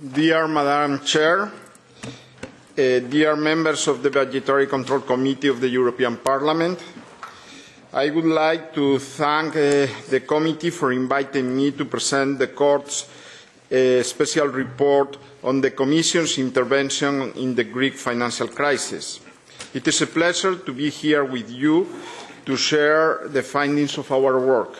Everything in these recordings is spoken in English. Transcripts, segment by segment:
Dear Madam Chair, dear members of the Budgetary Control Committee of the European Parliament, I would like to thank the committee for inviting me to present the Court's special report on the Commission's intervention in the Greek financial crisis. It is a pleasure to be here with you to share the findings of our work.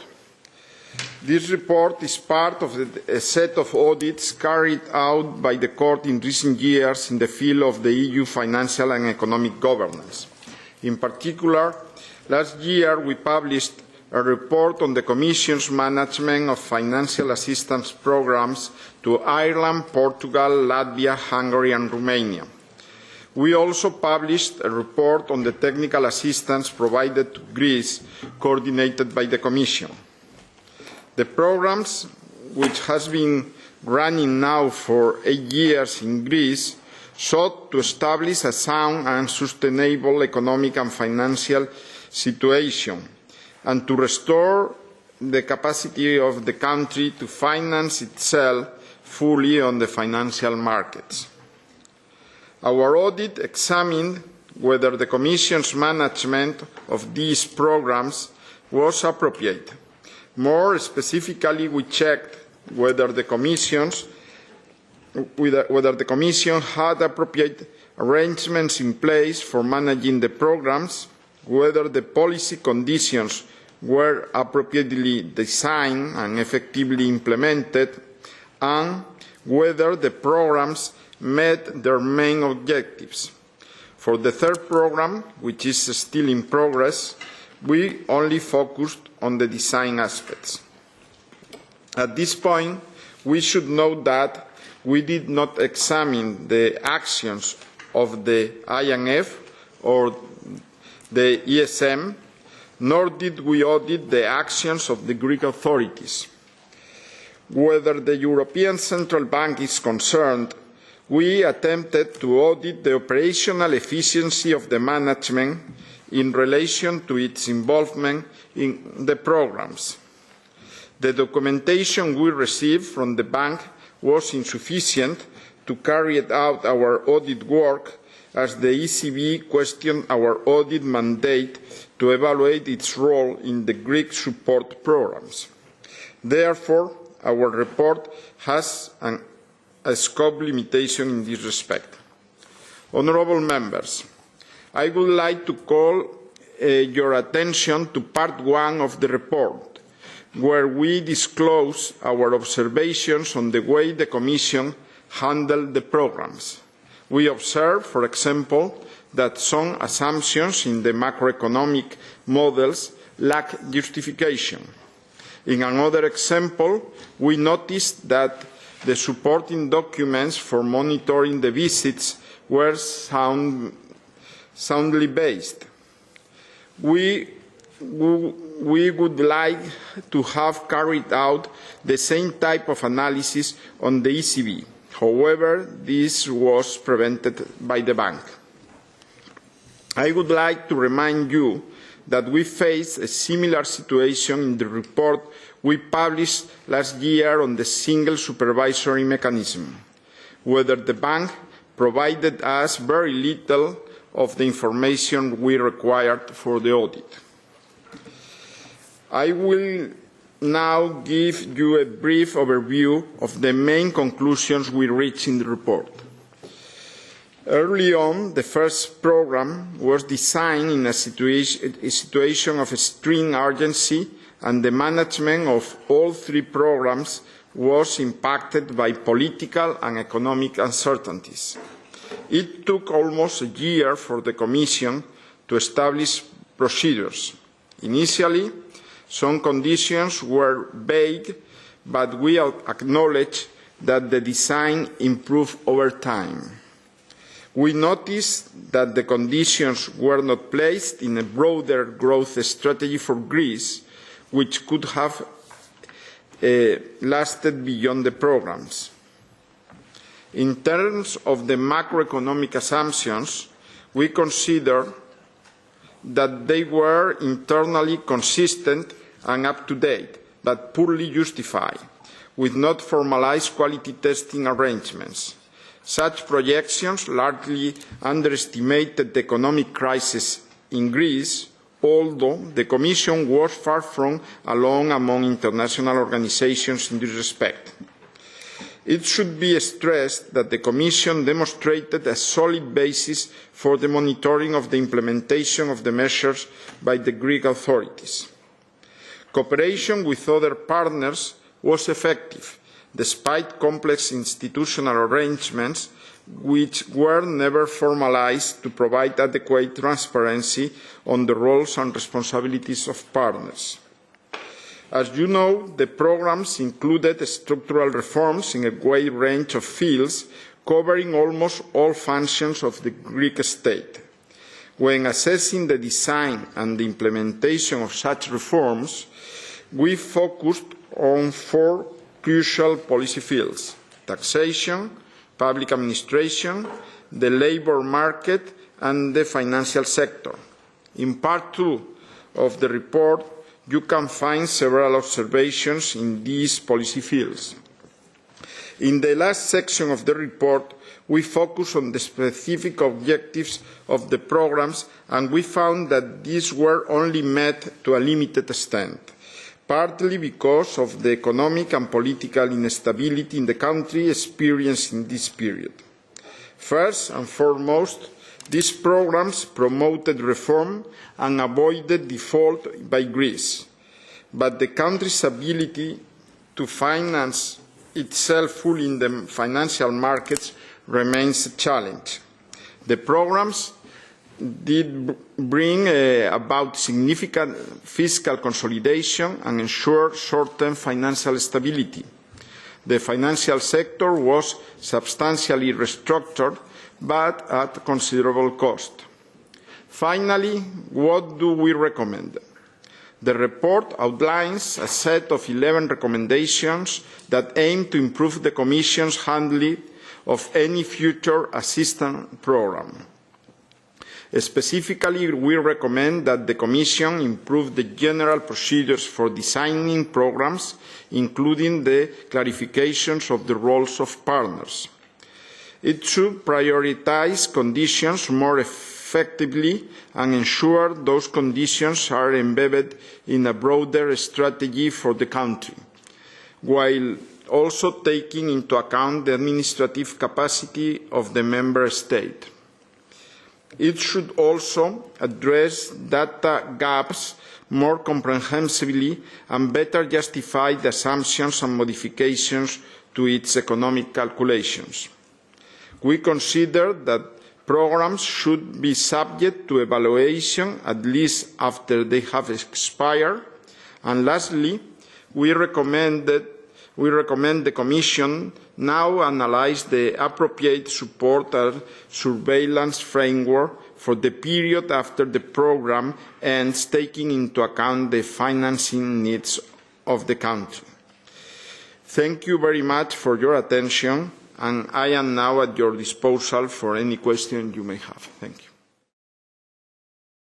This report is part of a set of audits carried out by the Court in recent years in the field of the EU financial and economic governance. In particular, last year we published a report on the Commission's management of financial assistance programmes to Ireland, Portugal, Latvia, Hungary and Romania. We also published a report on the technical assistance provided to Greece, coordinated by the Commission. The programmes, which has been running now for 8 years in Greece, sought to establish a sound and sustainable economic and financial situation and to restore the capacity of the country to finance itself fully on the financial markets. Our audit examined whether the Commission's management of these programmes was appropriate. More specifically, we checked whether the Commission had appropriate arrangements in place for managing the programmes, whether the policy conditions were appropriately designed and effectively implemented, and whether the programmes met their main objectives. For the third programme, which is still in progress, we only focused on the design aspects. At this point, we should note that we did not examine the actions of the IMF or the ESM, nor did we audit the actions of the Greek authorities. Whether the European Central Bank is concerned, we attempted to audit the operational efficiency of the management in relation to its involvement in the programmes. The documentation we received from the bank was insufficient to carry out our audit work, as the ECB questioned our audit mandate to evaluate its role in the Greek support programmes. Therefore, our report has a scope limitation in this respect. Honourable members, I would like to call your attention to Part 1 of the report, where we disclose our observations on the way the Commission handled the programmes. We observe, for example, that some assumptions in the macroeconomic models lack justification. In another example, we noticed that the supporting documents for monitoring the visits were soundly based. We would like to have carried out the same type of analysis on the ECB. However, this was prevented by the bank. I would like to remind you that we faced a similar situation in the report we published last year on the single supervisory mechanism, whether the bank provided us very little of the information we required for the audit. I will now give you a brief overview of the main conclusions we reached in the report. Early on, the first programme was designed in a situation of extreme urgency, and the management of all three programmes was impacted by political and economic uncertainties. It took almost a year for the Commission to establish procedures. Initially, some conditions were vague, but we acknowledge that the design improved over time. We noticed that the conditions were not placed in a broader growth strategy for Greece, which could have lasted beyond the programmes. In terms of the macroeconomic assumptions, we consider that they were internally consistent and up to date, but poorly justified. with not formalized quality testing arrangements. Such projections largely underestimated the economic crisis in Greece, although the Commission was far from alone among international organisations in this respect. It should be stressed that the Commission demonstrated a solid basis for the monitoring of the implementation of the measures by the Greek authorities. Cooperation with other partners was effective, despite complex institutional arrangements which were never formalised to provide adequate transparency on the roles and responsibilities of partners. As you know, the programmes included structural reforms in a wide range of fields, covering almost all functions of the Greek state. When assessing the design and the implementation of such reforms, we focused on 4 crucial policy fields: taxation, public administration, the labour market, and the financial sector. In Part 2 of the report, you can find several observations in these policy fields. In the last section of the report, we focus on the specific objectives of the programmes, and we found that these were only met to a limited extent, partly because of the economic and political instability in the country experienced in this period. First and foremost, these programmes promoted reform and avoided default by Greece, but the country's ability to finance itself fully in the financial markets remains a challenge. The programmes did bring about significant fiscal consolidation and ensure short-term financial stability. The financial sector was substantially restructured, but at considerable cost. Finally, what do we recommend? The report outlines a set of 11 recommendations that aim to improve the Commission's handling of any future assistance programme. Specifically, we recommend that the Commission improve the general procedures for designing programmes, including the clarifications of the roles of partners. It should prioritise conditions more effectively and ensure those conditions are embedded in a broader strategy for the country, while also taking into account the administrative capacity of the member state. It should also address data gaps more comprehensively and better justify the assumptions and modifications to its economic calculations. We consider that programmes should be subject to evaluation at least after they have expired. And lastly, we recommend the Commission now analyse the appropriate support and surveillance framework for the period after the programme ends, taking into account the financing needs of the country. Thank you very much for your attention, and I am now at your disposal for any question you may have. Thank you.